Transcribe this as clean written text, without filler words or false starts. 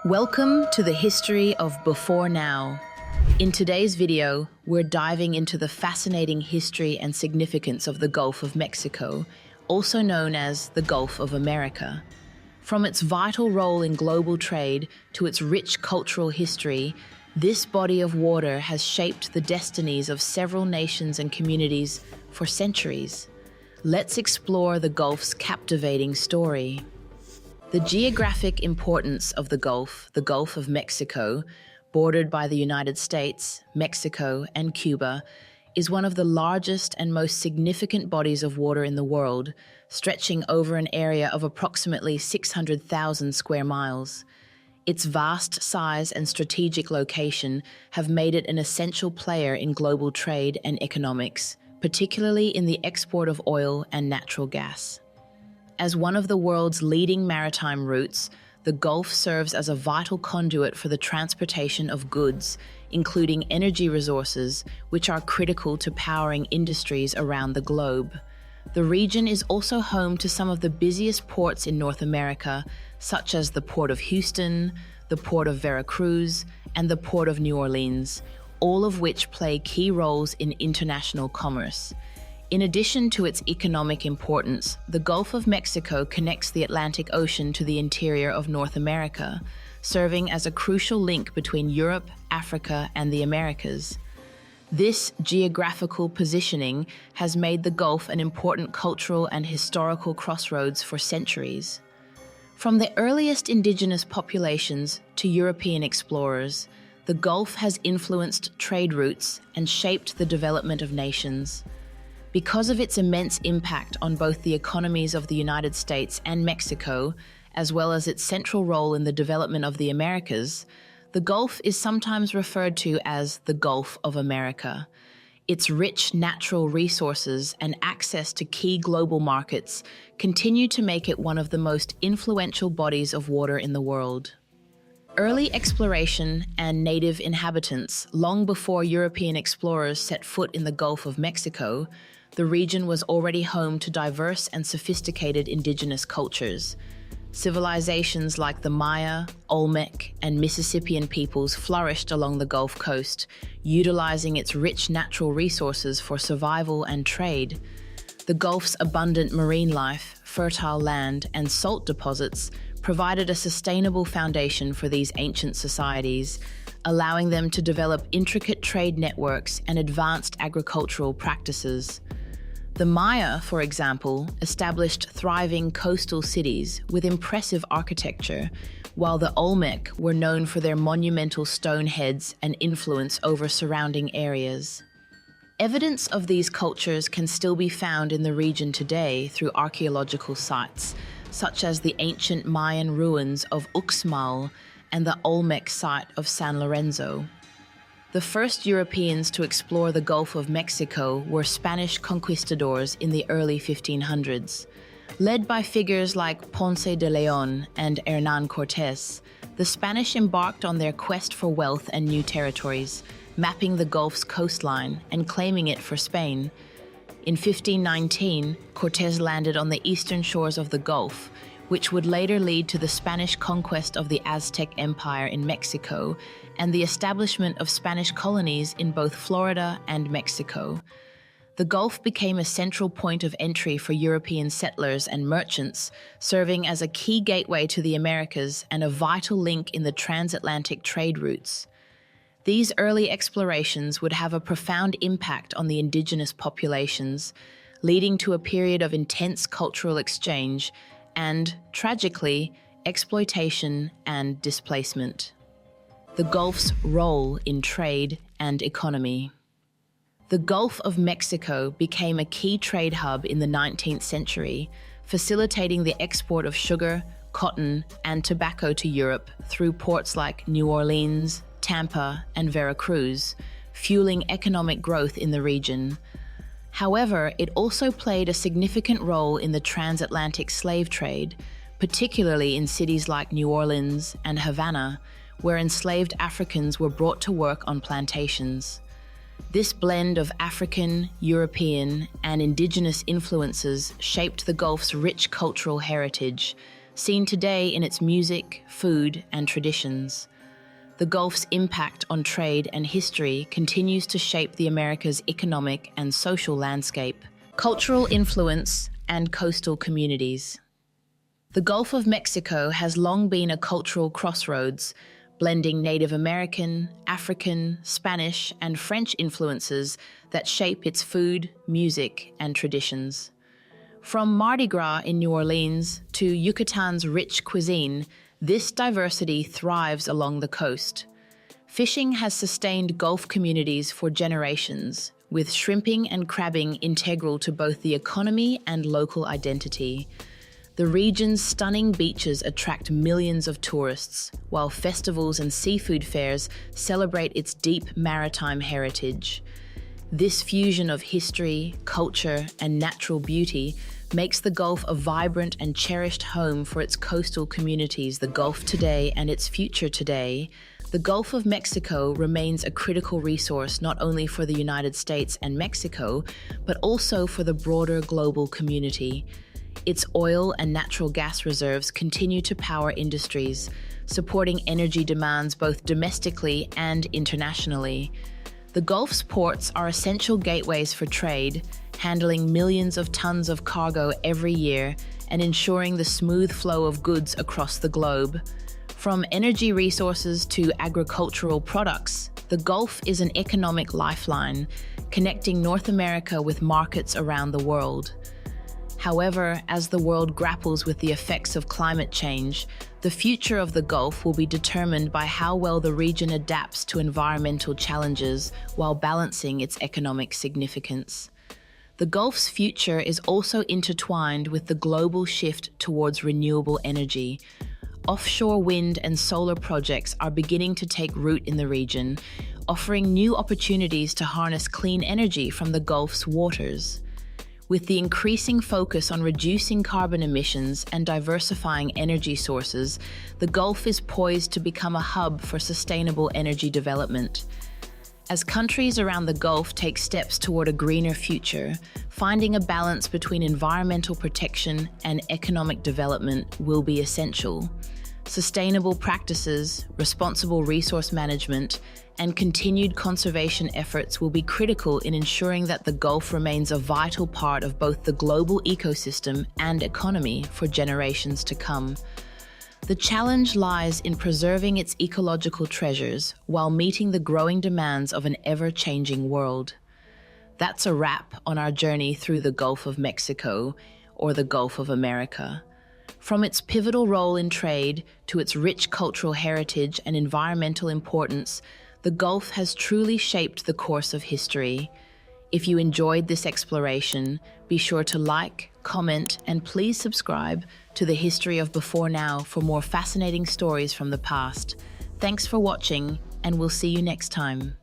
Welcome to the history of Before Now. In today's video, we're diving into the fascinating history and significance of the Gulf of Mexico, also known as the Gulf of America. From its vital role in global trade to its rich cultural history, this body of water has shaped the destinies of several nations and communities for centuries. Let's explore the Gulf's captivating story. The geographic importance of the Gulf of Mexico, bordered by the United States, Mexico, and Cuba, is one of the largest and most significant bodies of water in the world, stretching over an area of approximately 600,000 square miles. Its vast size and strategic location have made it an essential player in global trade and economics, particularly in the export of oil and natural gas. As one of the world's leading maritime routes, the Gulf serves as a vital conduit for the transportation of goods, including energy resources, which are critical to powering industries around the globe. The region is also home to some of the busiest ports in North America, such as the Port of Houston, the Port of Veracruz, and the Port of New Orleans, all of which play key roles in international commerce. In addition to its economic importance, the Gulf of Mexico connects the Atlantic Ocean to the interior of North America, serving as a crucial link between Europe, Africa, and the Americas. This geographical positioning has made the Gulf an important cultural and historical crossroads for centuries. From the earliest indigenous populations to European explorers, the Gulf has influenced trade routes and shaped the development of nations. Because of its immense impact on both the economies of the United States and Mexico, as well as its central role in the development of the Americas, the Gulf is sometimes referred to as the Gulf of America. Its rich natural resources and access to key global markets continue to make it one of the most influential bodies of water in the world. Early exploration and native inhabitants, long before European explorers set foot in the Gulf of Mexico, the region was already home to diverse and sophisticated indigenous cultures. Civilizations like the Maya, Olmec, and Mississippian peoples flourished along the Gulf Coast, utilizing its rich natural resources for survival and trade. The Gulf's abundant marine life, fertile land, and salt deposits provided a sustainable foundation for these ancient societies, allowing them to develop intricate trade networks and advanced agricultural practices. The Maya, for example, established thriving coastal cities with impressive architecture, while the Olmec were known for their monumental stone heads and influence over surrounding areas. Evidence of these cultures can still be found in the region today through archaeological sites, such as the ancient Mayan ruins of Uxmal and the Olmec site of San Lorenzo. The first Europeans to explore the Gulf of Mexico were Spanish conquistadors in the early 1500s. Led by figures like Ponce de León and Hernán Cortés, the Spanish embarked on their quest for wealth and new territories, mapping the Gulf's coastline and claiming it for Spain. In 1519, Cortés landed on the eastern shores of the Gulf, which would later lead to the Spanish conquest of the Aztec Empire in Mexico and the establishment of Spanish colonies in both Florida and Mexico. The Gulf became a central point of entry for European settlers and merchants, serving as a key gateway to the Americas and a vital link in the transatlantic trade routes. These early explorations would have a profound impact on the indigenous populations, leading to a period of intense cultural exchange and, tragically, exploitation and displacement. The Gulf's role in trade and economy. The Gulf of Mexico became a key trade hub in the 19th century, facilitating the export of sugar, cotton, and tobacco to Europe through ports like New Orleans, Tampa, and Veracruz, fueling economic growth in the region. However, it also played a significant role in the transatlantic slave trade, particularly in cities like New Orleans and Havana, where enslaved Africans were brought to work on plantations. This blend of African, European, and indigenous influences shaped the Gulf's rich cultural heritage, seen today in its music, food, and traditions. The Gulf's impact on trade and history continues to shape the America's economic and social landscape, cultural influence, and coastal communities. The Gulf of Mexico has long been a cultural crossroads, blending Native American, African, Spanish, and French influences that shape its food, music, and traditions. From Mardi Gras in New Orleans to Yucatan's rich cuisine, this diversity thrives along the coast. Fishing has sustained Gulf communities for generations, with shrimping and crabbing integral to both the economy and local identity. The region's stunning beaches attract millions of tourists, while festivals and seafood fairs celebrate its deep maritime heritage. This fusion of history, culture, and natural beauty makes the Gulf a vibrant and cherished home for its coastal communities. The Gulf today and its future today. The Gulf of Mexico remains a critical resource not only for the United States and Mexico, but also for the broader global community. Its oil and natural gas reserves continue to power industries, supporting energy demands both domestically and internationally. The Gulf's ports are essential gateways for trade, handling millions of tons of cargo every year and ensuring the smooth flow of goods across the globe. From energy resources to agricultural products, the Gulf is an economic lifeline, connecting North America with markets around the world. However, as the world grapples with the effects of climate change, the future of the Gulf will be determined by how well the region adapts to environmental challenges while balancing its economic significance. The Gulf's future is also intertwined with the global shift towards renewable energy. Offshore wind and solar projects are beginning to take root in the region, offering new opportunities to harness clean energy from the Gulf's waters. With the increasing focus on reducing carbon emissions and diversifying energy sources, the Gulf is poised to become a hub for sustainable energy development. As countries around the Gulf take steps toward a greener future, finding a balance between environmental protection and economic development will be essential. Sustainable practices, responsible resource management, and continued conservation efforts will be critical in ensuring that the Gulf remains a vital part of both the global ecosystem and economy for generations to come. The challenge lies in preserving its ecological treasures while meeting the growing demands of an ever-changing world. That's a wrap on our journey through the Gulf of Mexico, or the Gulf of America. From its pivotal role in trade to its rich cultural heritage and environmental importance, the Gulf has truly shaped the course of history. If you enjoyed this exploration, be sure to like, comment, and please subscribe to the History of Before Now for more fascinating stories from the past. Thanks for watching, and we'll see you next time.